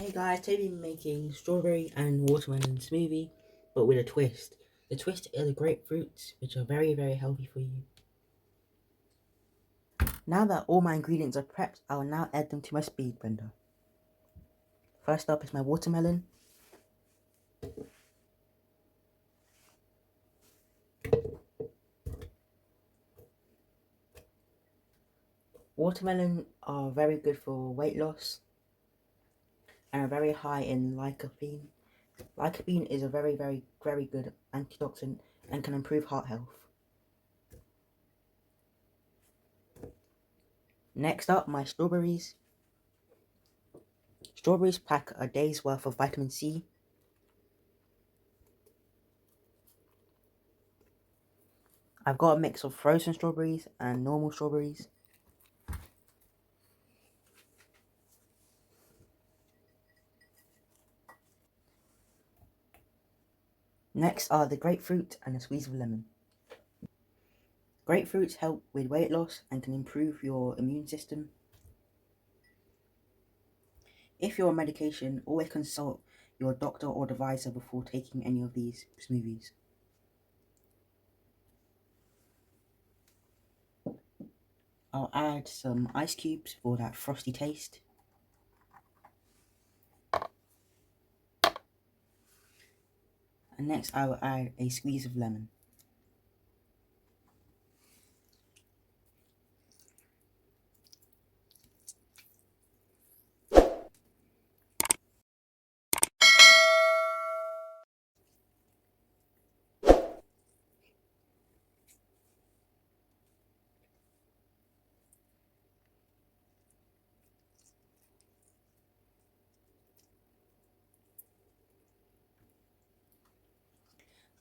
Hey guys, today we're making strawberry and watermelon smoothie, but with a twist. The twist are the grapefruits, which are very healthy for you. Now that all my ingredients are prepped, I will now add them to my speed blender. First up is my watermelon. Watermelon are very good for weight loss and are very high in lycopene. Lycopene is a very good antioxidant and can improve heart health. Next up, my strawberries. Strawberries pack a day's worth of vitamin C. I've got a mix of frozen strawberries and normal strawberries. Next are the grapefruit and a squeeze of lemon. Grapefruits help with weight loss and can improve your immune system. If you're on medication, always consult your doctor or advisor before taking any of these smoothies. I'll add some ice cubes for that frosty taste. And next I will add a squeeze of lemon.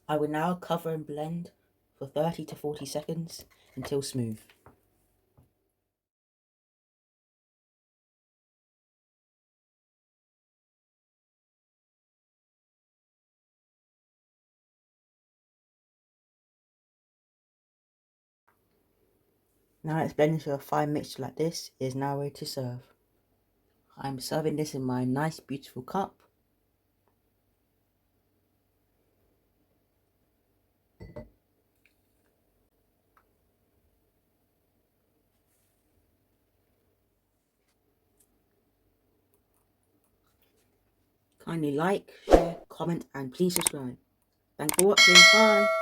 I will now cover and blend for 30 to 40 seconds until smooth. Now it's blended to a fine mixture like this, it is now ready to serve. I'm serving this in my nice beautiful cup. Kindly like, share, comment and please subscribe. Thanks for watching, bye!